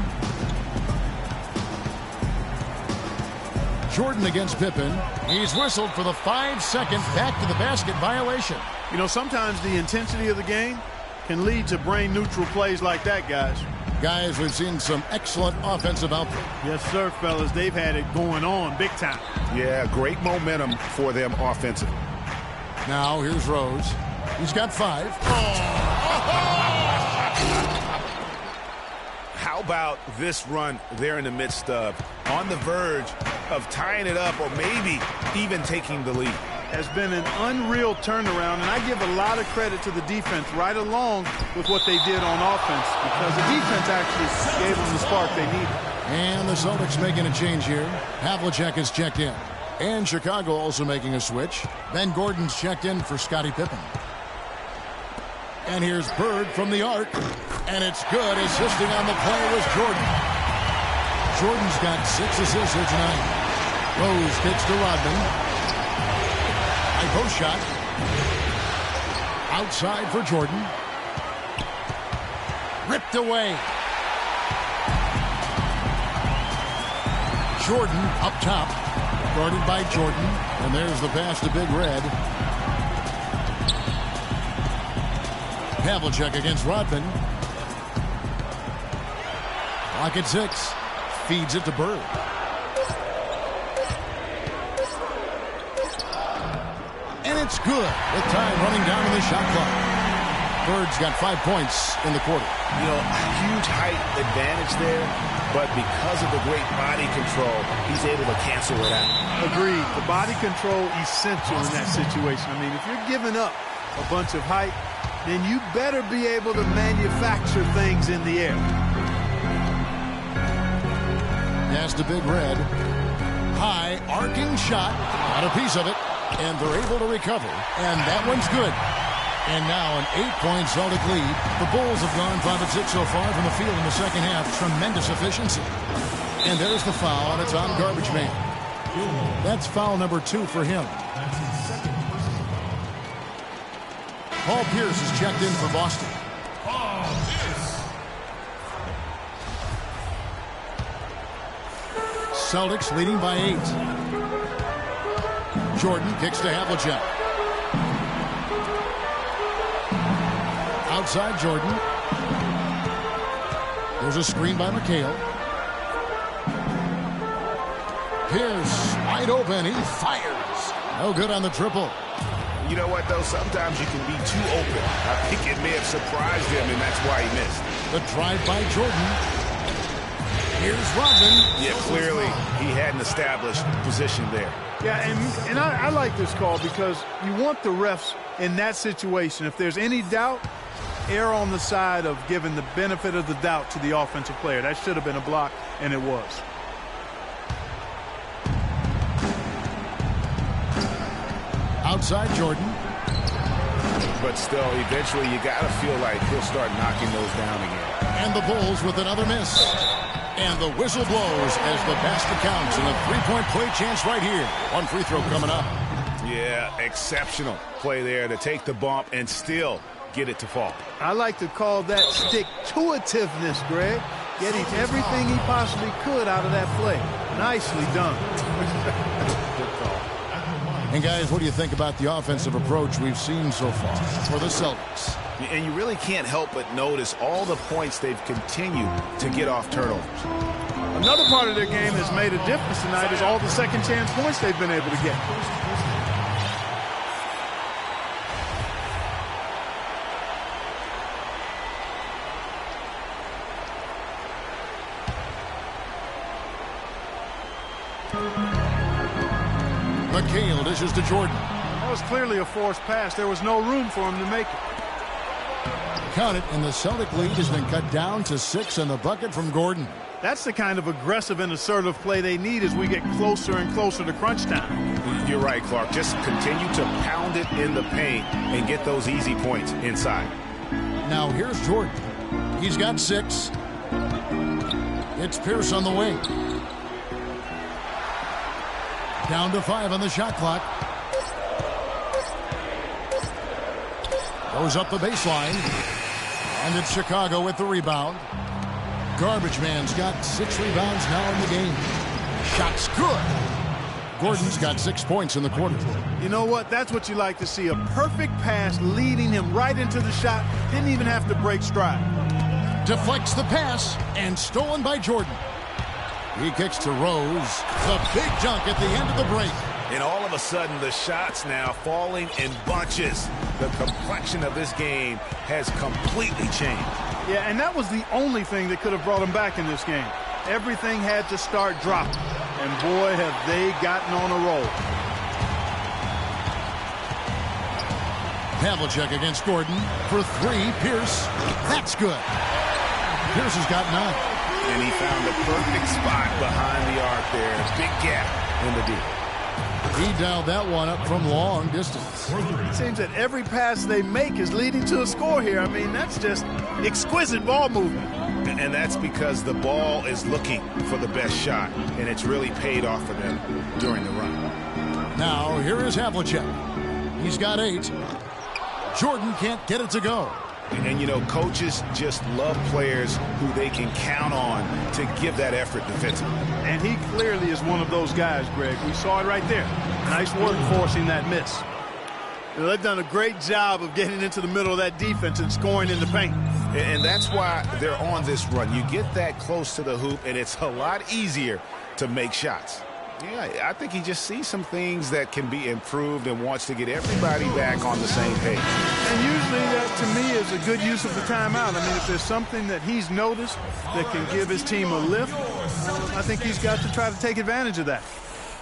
Jordan against Pippen. He's whistled for the 5-second back to the basket violation. Sometimes the intensity of the game can lead to brain-neutral plays like that, guys. Guys, we've seen some excellent offensive output. Yes, sir, fellas. They've had it going on big time. Yeah, great momentum for them offensively. Now, here's Rose. He's got 5. How about this run they're in the midst of, on the verge of tying it up or maybe even taking the lead? Has been an unreal turnaround, and I give a lot of credit to the defense right along with what they did on offense, because the defense actually gave them the spark they needed. And the Celtics making a change here. Havlicek is checked in. And Chicago also making a switch. Ben Gordon's checked in for Scottie Pippen. And here's Bird from the arc. And it's good. Assisting on the play was Jordan. Jordan's got 6 assists here tonight. Rose kicks to Rodman. Post shot. Outside for Jordan. Ripped away. Jordan up top. Guarded by Jordan. And there's the pass to Big Red. Havlicek against Rodman. Clock at 6. Feeds it to Bird. It's good with time running down in the shot clock. Bird's got 5 points in the quarter. You know, huge height advantage there, but because of the great body control, he's able to cancel it out. Agreed. The body control essential in that situation. I mean, if you're giving up a bunch of height, then you better be able to manufacture things in the air. Pass to Big Red. High, arcing shot. Got a piece of it, and they're able to recover. And that one's good. And now an 8-point Celtic lead. The Bulls have gone 5 of 6 so far from the field in the second half. Tremendous efficiency. And there's the foul, and it's on Garbage Man. That's foul number 2 for him. Paul Pierce is checked in for Boston. Celtics leading by 8. Jordan kicks to Havlicek. Outside Jordan. There's a screen by McHale. Pierce wide open. He fires. No good on the triple. You know what, though? Sometimes you can be too open. I think it may have surprised him, and that's why he missed. The drive by Jordan. Here's Rodman. Yeah, clearly he had an established position there. Yeah, and I like this call because you want the refs in that situation. If there's any doubt, err on the side of giving the benefit of the doubt to the offensive player. That should have been a block, and it was. Outside Jordan. But still, eventually you got to feel like he'll start knocking those down again. And the Bulls with another miss. And the whistle blows as the basket counts, and a 3-point play chance right here. One free throw coming up. Yeah, exceptional play there to take the bump and still get it to fall. I like to call that stick-to-itiveness, Greg. Getting everything he possibly could out of that play. Nicely done. Good call. And guys, what do you think about the offensive approach we've seen so far for the Celtics? And you really can't help but notice all the points they've continued to get off turnovers. Another part of their game has made a difference tonight is all the second chance points they've been able to get. McHale dishes to Jordan. That was clearly a forced pass. There was no room for him to make it. Count it, and the Celtic lead has been cut down to 6 in the bucket from Gordon. That's the kind of aggressive and assertive play they need as we get closer and closer to crunch time. You're right, Clark. Just continue to pound it in the paint and get those easy points inside. Now here's Jordan. He's got 6. It's Pierce on the wing. Down to 5 on the shot clock. Goes up the baseline. And it's Chicago with the rebound. Garbage Man's got 6 rebounds now in the game. Shot's good. Gordon's got 6 points in the quarter. You know what? That's what you like to see. A perfect pass leading him right into the shot. Didn't even have to break stride. Deflects the pass and stolen by Jordan. He kicks to Rose. The big dunk at the end of the break. And all of a sudden, the shots now falling in bunches. The complexion of this game has completely changed. Yeah, and that was the only thing that could have brought him back in this game. Everything had to start dropping. And boy, have they gotten on a roll. Havlicek against Gordon for 3. Pierce. That's good. Pierce has got 9. And he found the perfect spot behind the arc there. Big gap in the D. He dialed that one up from long distance. It seems that every pass they make is leading to a score here. I mean, that's just exquisite ball movement. And that's because the ball is looking for the best shot, and it's really paid off for them during the run. Now, here is Havlicek. He's got 8. Jordan can't get it to go. And, you know, coaches just love players who they can count on to give that effort defensively. And he clearly is one of those guys, Greg. We saw it right there. Nice work forcing that miss. You know, they've done a great job of getting into the middle of that defense and scoring in the paint. And that's why they're on this run. You get that close to the hoop, and it's a lot easier to make shots. Yeah, I think he just sees some things that can be improved and wants to get everybody back on the same page. And usually that, to me, is a good use of the timeout. I mean, if there's something that he's noticed that can give his team a lift, I think he's got to try to take advantage of that.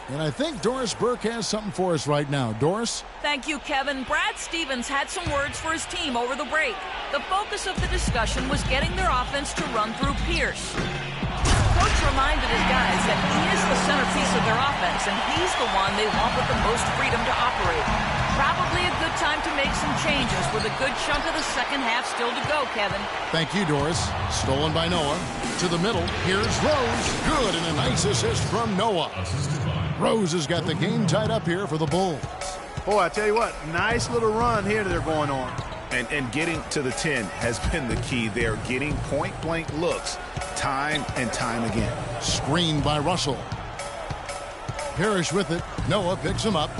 And I think Doris Burke has something for us right now. Doris? Thank you, Kevin. Brad Stevens had some words for his team over the break. The focus of the discussion was getting their offense to run through Pierce. Coach reminded his guys that he is the centerpiece of their offense, and he's the one they want with the most freedom to operate. Probably a good time to make some changes with a good chunk of the second half still to go, Kevin. Thank you, Doris. Stolen by Noah. To the middle. Here's Rose. Good, and a nice assist from Noah. Rose has got the game tied up here for the Bulls. Boy, I tell you what, nice little run here they're going on. And getting to the 10 has been the key. They're getting point-blank looks time and time again. Screened by Russell. Parrish with it. Noah picks him up.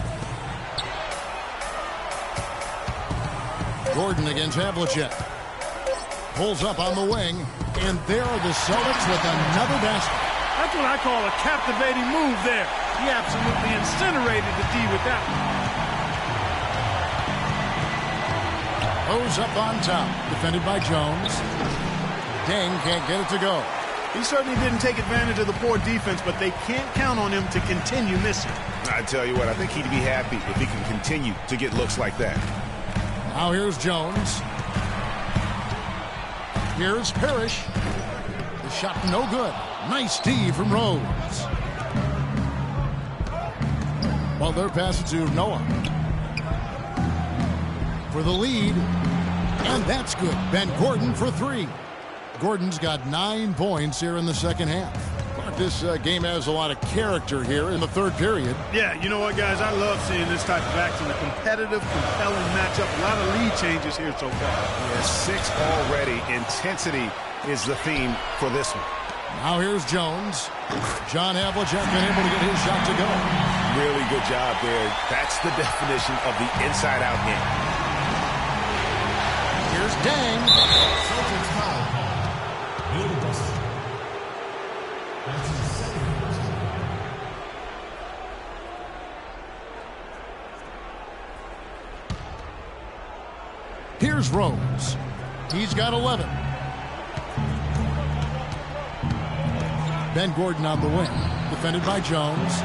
Gordon against Havlicek. Pulls up on the wing. And there are the Celtics with another basket. That's what I call a captivating move there. He absolutely incinerated the D with that one. Rose up on top. Defended by Jones. Deng can't get it to go. He certainly didn't take advantage of the poor defense, but they can't count on him to continue missing. I tell you what, I think he'd be happy if he can continue to get looks like that. Now here's Jones. Here's Parrish. The shot no good. Nice D from Rose. Butler passes to Noah. For the lead. And that's good. Ben Gordon for three. Gordon's got 9 points here in the second half. This game has a lot of character here in the third period. Yeah, you know what, guys? I love seeing this type of action. A competitive, compelling matchup. A lot of lead changes here so far. Yeah, 6 already. Intensity is the theme for this one. Now here's Jones. John Havlicek been able to get his shot to go. Really good job there. That's the definition of the inside-out game. Here's Deng. Here's Rose. He's got 11. Ben Gordon on the wing. Defended by Jones.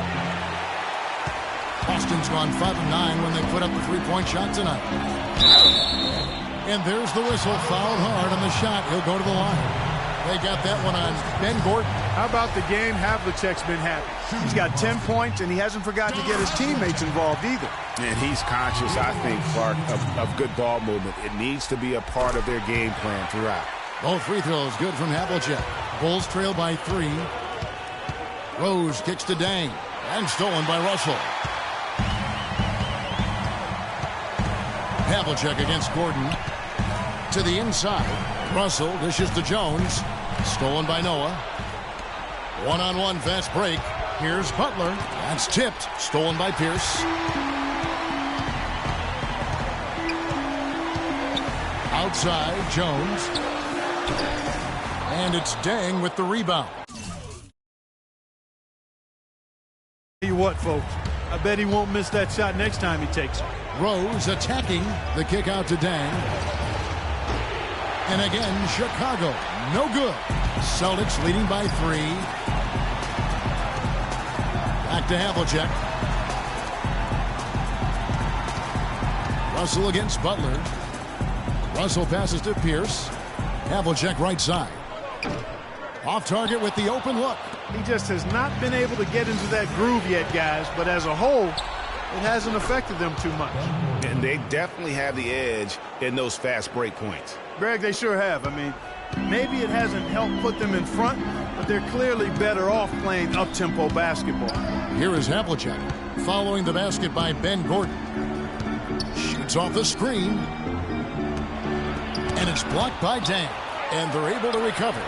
Boston's gone 5 of 9 when they put up a three-point shot tonight. And there's the whistle. Fouled hard on the shot. He'll go to the line. They got that one on Ben Gordon. How about the game? Havlicek's been happy. He's got 10 points, and he hasn't forgotten to get his teammates involved either. And he's conscious, I think, Clark, of good ball movement. It needs to be a part of their game plan throughout. Both free throws good from Havlicek. Bulls trail by 3. Rose kicks to Deng. And stolen by Russell. Havlicek against Gordon. To the inside. Russell dishes to Jones. Stolen by Noah. One-on-one fast break. Here's Butler. That's tipped. Stolen by Pierce. Outside, Jones. And it's Deng with the rebound. Tell you what, folks, I bet he won't miss that shot next time he takes it. Rose attacking the kick out to Deng. And again, Chicago. No good. Celtics leading by 3. Back to Havlicek. Russell against Butler. Russell passes to Pierce. Havlicek right side. Off target with the open look. He just has not been able to get into that groove yet, guys. But as a whole, it hasn't affected them too much. And they definitely have the edge in those fast break points. Greg, they sure have. I mean, maybe it hasn't helped put them in front, but they're clearly better off playing up-tempo basketball. Here is Havlicek following the basket by Ben Gordon. Shoots off the screen. And it's blocked by Deng. And they're able to recover.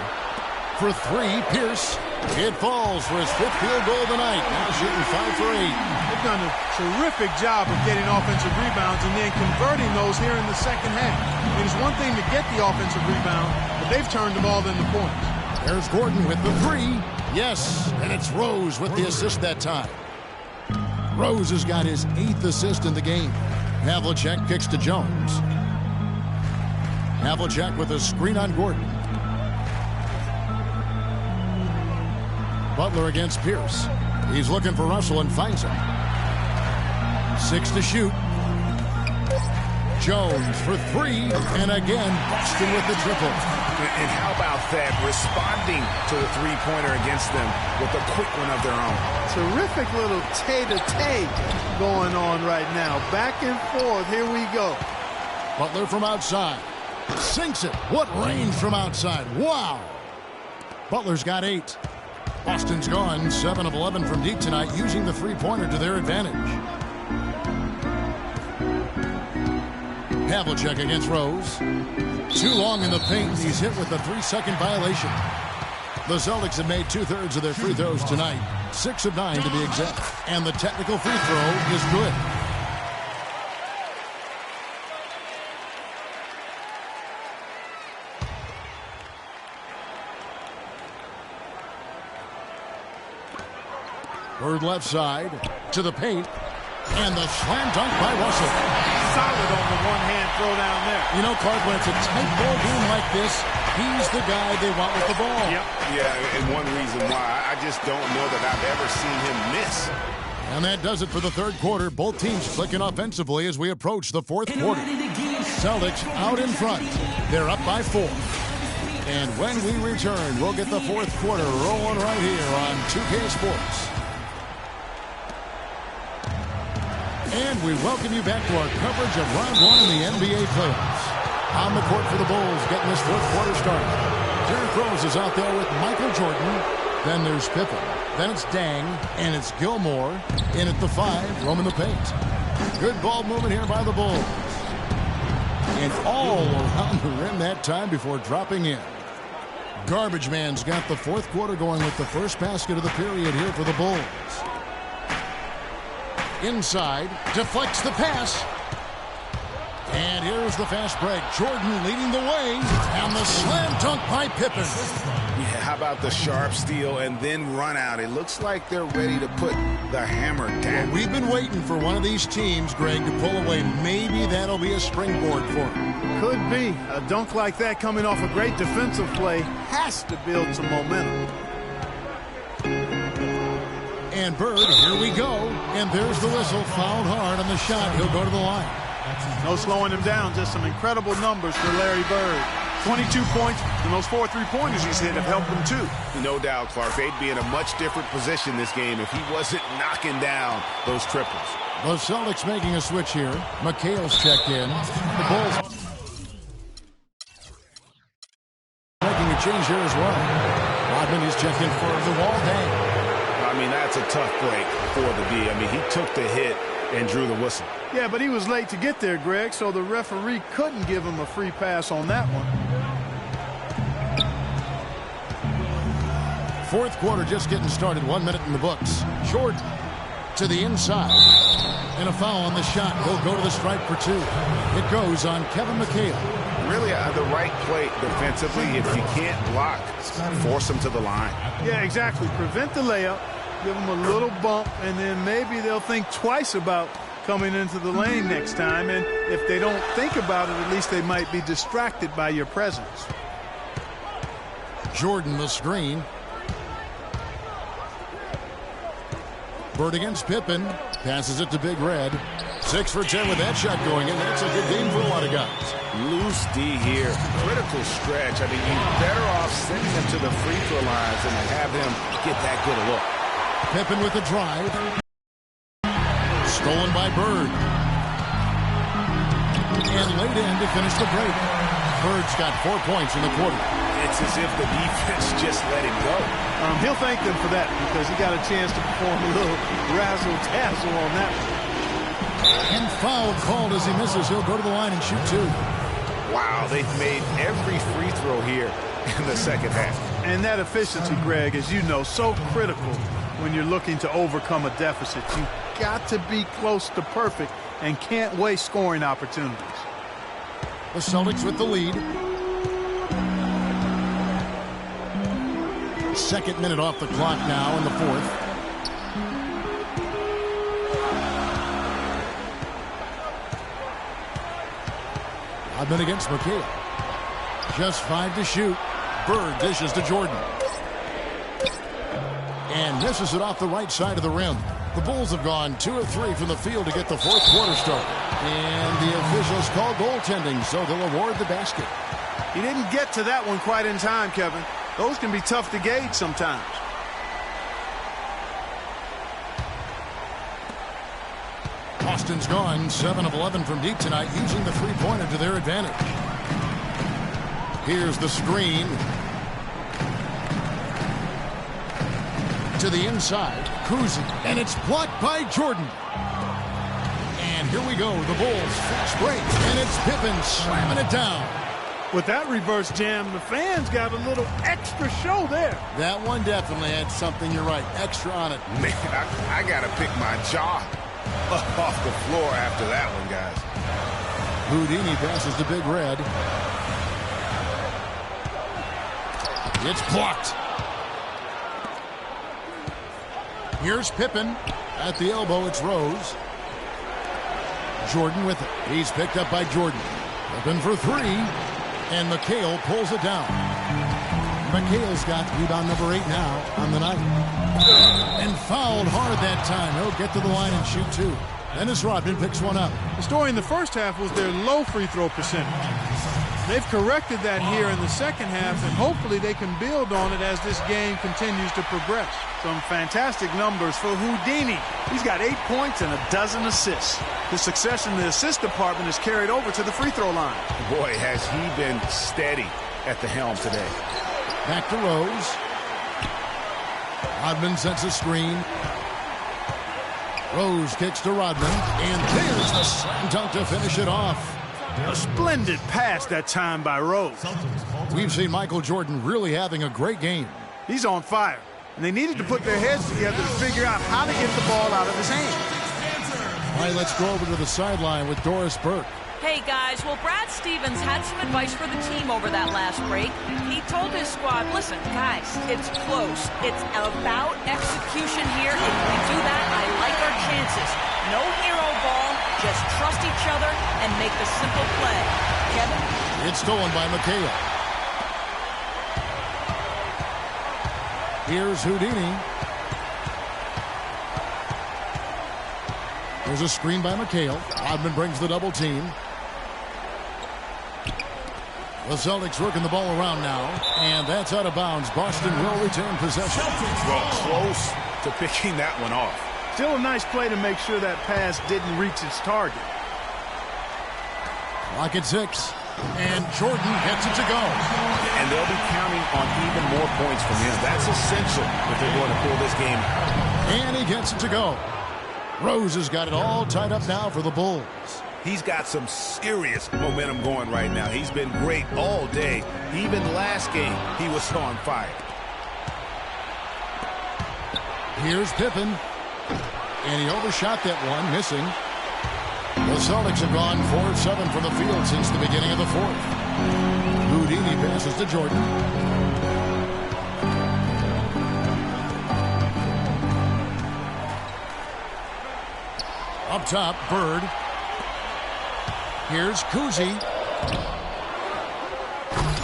For 3, Pierce. It falls for his 5th field goal of the night. Now shooting 5 for 8. They've done a terrific job of getting offensive rebounds and then converting those here in the second half. It is one thing to get the offensive rebound, but they've turned them all into points. There's Gordon with the 3. Yes, and it's Rose with the assist that time. Rose has got his 8th assist in the game. Havlicek kicks to Jones. Havlicek with a screen on Gordon. Butler against Pierce. He's looking for Russell and finds him. 6 to shoot. Jones for 3, and again, Boston with the triple. And how about that, responding to the three-pointer against them with a quick one of their own. Terrific little tay-to-tay going on right now. Back and forth, here we go. Butler from outside. Sinks it. What range from outside. Wow. Butler's got 8. Boston's gone 7 of 11 from deep tonight, using the three-pointer to their advantage. Havlicek against Rose. Too long in the paint. He's hit with a 3-second violation. The Celtics have made 2/3 of their free throws tonight. 6 of 9 to be exact. And the technical free throw is good. Bird left side to the paint. And the slam dunk by Russell. Solid on the one-hand throw down there. You know, Clark, when it's a tight ball game like this, he's the guy they want with the ball. Yep. Yeah, and one reason why, I just don't know that I've ever seen him miss. And that does it for the third quarter. Both teams clicking offensively as we approach the fourth quarter. Celtics out in front. They're up by 4. And when we return, we'll get the fourth quarter rolling right here on 2K Sports. And we welcome you back to our coverage of round 1 in the NBA playoffs. On the court for the Bulls, getting this fourth quarter started. Derrick Rose is out there with Michael Jordan. Then there's Pippen. Then it's Dang. And it's Gilmore. In at the 5, roaming the paint. Good ball movement here by the Bulls. And all around the rim that time before dropping in. Garbage Man's got the fourth quarter going with the first basket of the period here for the Bulls. Inside, deflects the pass. And here's the fast break. Jordan leading the way. And the slam dunk by Pippen. Yeah, how about the sharp steal and then run out? It looks like they're ready to put the hammer down. Well, we've been waiting for one of these teams, Greg, to pull away. Maybe that'll be a springboard for them. Could be. A dunk like that coming off a great defensive play has to build some momentum. And Bird, here we go. And there's the whistle. Fouled hard on the shot. He'll go to the line. No slowing him down. Just some incredible numbers for Larry Bird. 22 points, and those 4 3-pointers he's hit have helped him too. No doubt, Clark. They'd be in a much different position this game if he wasn't knocking down those triples. The Celtics making a switch here. McHale's checked in. The Bulls making a change here as well. Rodman is checked in for the wall. Dang. I mean, that's a tough break for the D. I mean, he took the hit and drew the whistle. Yeah, but he was late to get there, Greg, so the referee couldn't give him a free pass on that one. Fourth quarter just getting started. 1 minute in the books. Jordan to the inside. And a foul on the shot. He'll go to the stripe for 2. It goes on Kevin McHale. Really the right play defensively. If you can't block, force him to the line. Yeah, exactly. Prevent the layup. Give them a little bump, and then maybe they'll think twice about coming into the lane next time. And if they don't think about it, at least they might be distracted by your presence. Jordan the screen. Bird against Pippen. Passes it to Big Red. 6 for 10 with that shot going in. That's a good game for a lot of guys. Loose D here. Critical stretch. I mean, you're better off sending him to the free throw lines than to have him get that good a look. Pippen with the drive. Stolen by Bird. And laid in to finish the break. Bird's got 4 points in the quarter. It's as if the defense just let him go. He'll thank them for that because he got a chance to perform a little razzle-dazzle on that one. And foul called as he misses. He'll go to the line and shoot 2. Wow, they've made every free throw here in the second half. And that efficiency, Greg, as you know, so critical when you're looking to overcome a deficit. You've got to be close to perfect and can't waste scoring opportunities. The Celtics with the lead. Second minute off the clock now in the fourth. I've been against McHale. Just 5 to shoot. Bird dishes to Jordan. And misses it off the right side of the rim. The Bulls have gone 2 of 3 from the field to get the fourth quarter started. And the officials call goaltending, so they'll award the basket. He didn't get to that one quite in time, Kevin. Those can be tough to gauge sometimes. Boston's gone 7 of 11 from deep tonight, using the three-pointer to their advantage. Here's the screen. To the inside, Kuzi, and it's blocked by Jordan. And here we go, the Bulls fast break, and it's Pippen slamming it down. With that reverse jam, the fans got a little extra show there. That one definitely had something, you're right, extra on it. Man, I got to pick my jaw off the floor after that one, guys. Houdini passes to Big Red. It's blocked. Here's Pippen. At the elbow, it's Rose. Jordan with it. He's picked up by Jordan. Pippen for 3. And McHale pulls it down. McHale's got rebound number 8 now on the night. And fouled hard that time. He'll get to the line and shoot 2. Dennis Rodman picks one up. The story in the first half was their low free throw percentage. They've corrected that here in the second half, and hopefully they can build on it as this game continues to progress. Some fantastic numbers for Houdini. He's got 8 points and a dozen assists. His success in the assist department is carried over to the free throw line. Boy, has he been steady at the helm today. Back to Rose. Rodman sets a screen. Rose kicks to Rodman, and there's the slam dunk to finish it off. A splendid pass that time by Rose. We've seen Michael Jordan really having a great game. He's on fire, and they needed to put their heads together to figure out how to get the ball out of his hands. All right, let's go over to the sideline with Doris Burke. Hey, guys, well, Brad Stevens had some advice for the team over that last break. He told his squad, listen, guys, it's close. It's about execution here. If we do that, I like our chances. No hero ball, just trust each other and make the simple play. Kevin? It's stolen by McHale. Here's Houdini. There's a screen by McHale. Rodman brings the double team. The Celtics working the ball around now, and that's out of bounds. Boston will retain possession. Well, close to picking that one off. Still a nice play to make sure that pass didn't reach its target. Clock at 6, and Jordan gets it to go. And they'll be counting on even more points from him. That's essential if they're going to pull this game. And he gets it to go. Rose has got it all tied up now for the Bulls. He's got some serious momentum going right now. He's been great all day. Even last game, he was on fire. Here's Pippen. And he overshot that one, missing. The Celtics have gone 4 of 7 from the field since the beginning of the fourth. Houdini passes to Jordan. Up top, Bird. Here's Kuzi.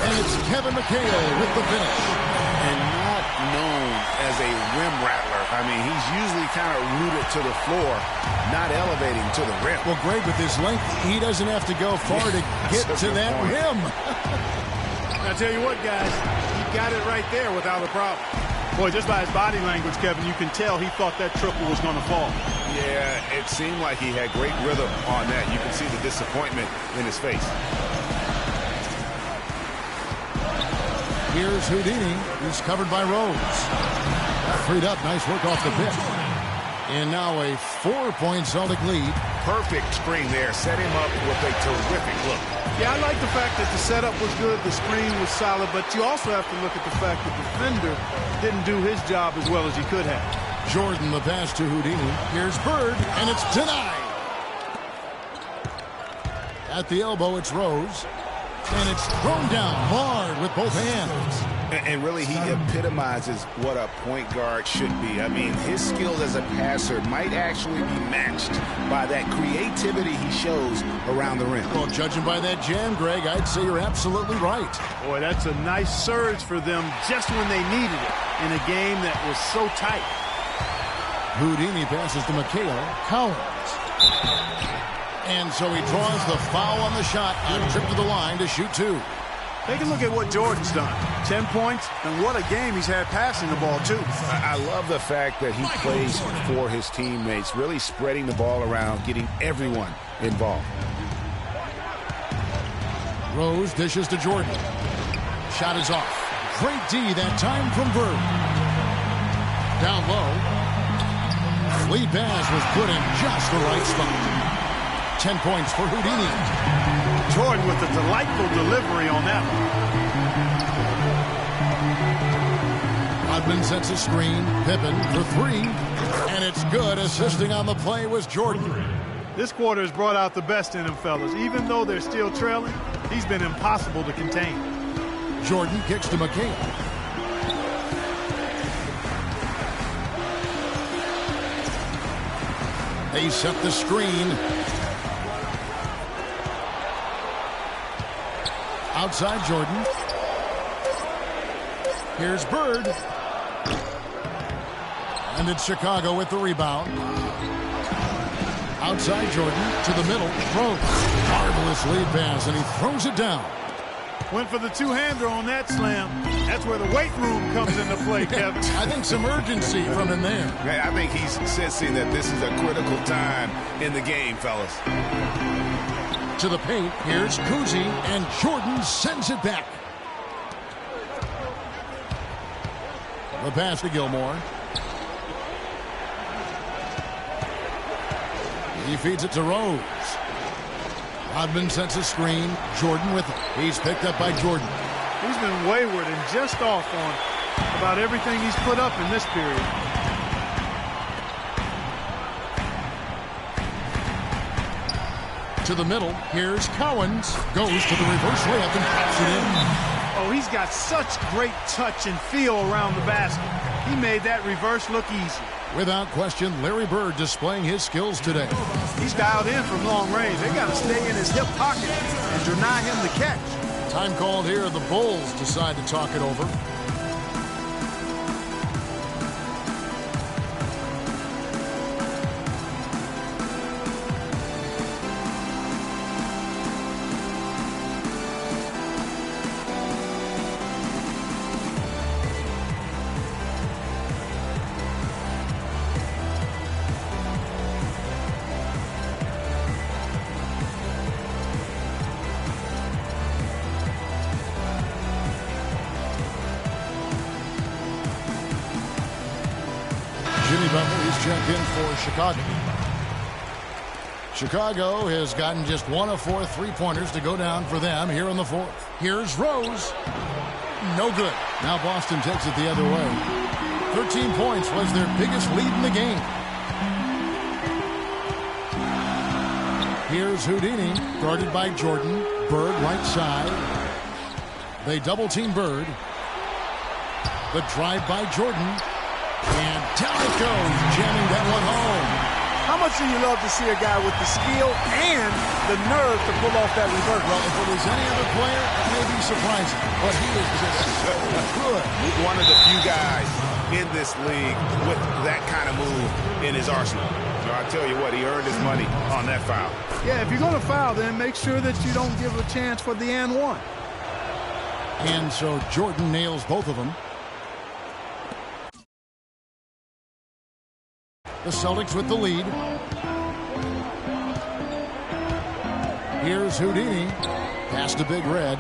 And it's Kevin McHale with the finish. And not known as a rim rattler. I mean, he's usually kind of rooted to the floor, not elevating to the rim. Well, Greg, with his length, he doesn't have to go far to get to that rim. I tell you what, guys, he got it right there without a problem. Boy, just by his body language, Kevin, you can tell he thought that triple was going to fall. Yeah, it seemed like he had great rhythm on that. You can see the disappointment in his face. Here's Houdini. He's covered by Rose. Freed up. Nice work off the pick. And now a 4-point Celtic lead. Perfect screen there. Set him up with a terrific look. Yeah, I like the fact that the setup was good, the screen was solid, but you also have to look at the fact that the defender didn't do his job as well as he could have. Jordan, the pass to Houdini. Here's Bird, and it's denied. At the elbow, it's Rose. And it's thrown down hard with both hands. And really, he epitomizes what a point guard should be. I mean, his skills as a passer might actually be matched by that creativity he shows around the rim. Well, judging by that jam, Greg, I'd say you're absolutely right. Boy, that's a nice surge for them just when they needed it in a game that was so tight. Houdini passes to Mikhail Collins. And so he draws the foul on the shot on trip to the line to shoot 2. Take a look at what Jordan's done. 10 points, and what a game he's had passing the ball, too. I love the fact that he plays for his teammates, really spreading the ball around, getting everyone involved. Rose dishes to Jordan. Shot is off. Great D that time from Bird. Down low. Lead pass was put in just the right spot. 10 points for Houdini. Jordan with a delightful delivery on that one. Rodman sets a screen. Pippen for 3. And it's good. Assisting on the play was Jordan. This quarter has brought out the best in him, fellas. Even though they're still trailing, he's been impossible to contain. Jordan kicks to McKay. They set the screen. Outside Jordan. Here's Bird. And it's Chicago with the rebound. Outside Jordan to the middle. Rose. Marvelous lead pass, and he throws it down. Went for the two-hander on that slam. That's where the weight room comes into play, Kevin. I think some urgency from him there. I think he's sensing that this is a critical time in the game, fellas. To the paint, here's Kuzi, and Jordan sends it back. The pass to Gilmore. He feeds it to Rose. Rodman sets a screen. Jordan with it. He's picked up by Jordan. He's been wayward and just off on about everything he's put up in this period. To the middle, here's Cowens. Goes to the reverse layup and pops it in. Oh, he's got such great touch and feel around the basket. He made that reverse look easy. Without question, Larry Bird displaying his skills today. He's dialed in from long range. They got to stay in his hip pocket and deny him the catch. Time called here. The Bulls decide to talk it over. Jimmy Butler, he's checked in for Chicago. Chicago has gotten just 1 of 4 three-pointers to go down for them here in the fourth. Here's Rose. No good. Now Boston takes it the other way. 13 points was their biggest lead in the game. Here's Houdini, guarded by Jordan. Bird right side. They double-team Bird. The drive by Jordan. And down it goes, jamming that one home. How much do you love to see a guy with the skill and the nerve to pull off that reverse? Well, if it was any other player, it may be surprising. But he is just so good. One of the few guys in this league with that kind of move in his arsenal. So I tell you what, he earned his money on that foul. Yeah, if you're going to foul, then make sure that you don't give a chance for the and one. And so Jordan nails both of them. The Celtics with the lead. Here's Houdini. Pass to Big Red.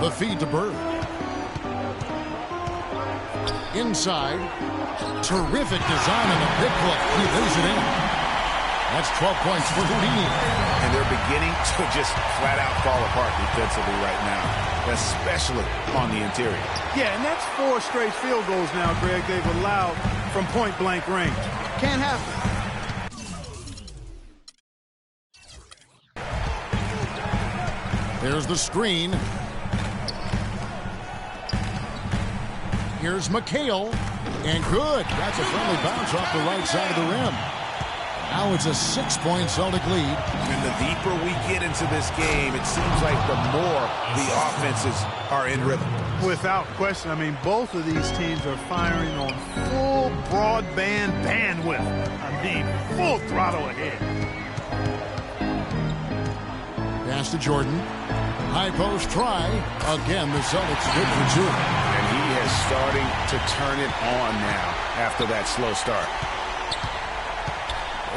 The feed to Bird. Inside. Terrific design on the big play. He lays it in. That's 12 points for Houdini. And they're beginning to just flat out fall apart defensively right now, especially on the interior. Yeah, and that's 4 straight field goals now, Greg, they've allowed from point-blank range. Can't happen. There's the screen. Here's McHale. And good. That's a friendly bounce off the right side of the rim. Now it's a 6-point Celtic lead. And the deeper we get into this game, it seems like the more the offenses are in rhythm. Without question. I mean, both of these teams are firing on full broadband bandwidth. I mean, full throttle ahead. Pass to Jordan. High post try. Again, the Celtics good for two. And he is starting to turn it on now after that slow start.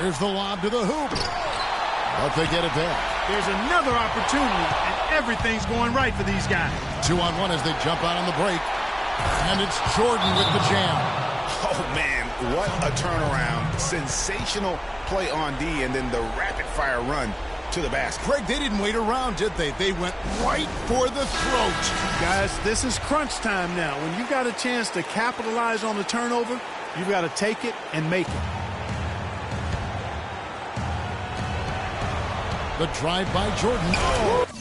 Here's the lob to the hoop. But they get it back. There's another opportunity, and everything's going right for these guys. 2-on-1 as they jump out on the break. And it's Jordan with the jam. Oh, man, what a turnaround. Sensational play on D, and then the rapid-fire run to the basket. Craig, they didn't wait around, did they? They went right for the throat. Guys, this is crunch time now. When you got a chance to capitalize on the turnover, you've got to take it and make it. The drive by Jordan. Oh.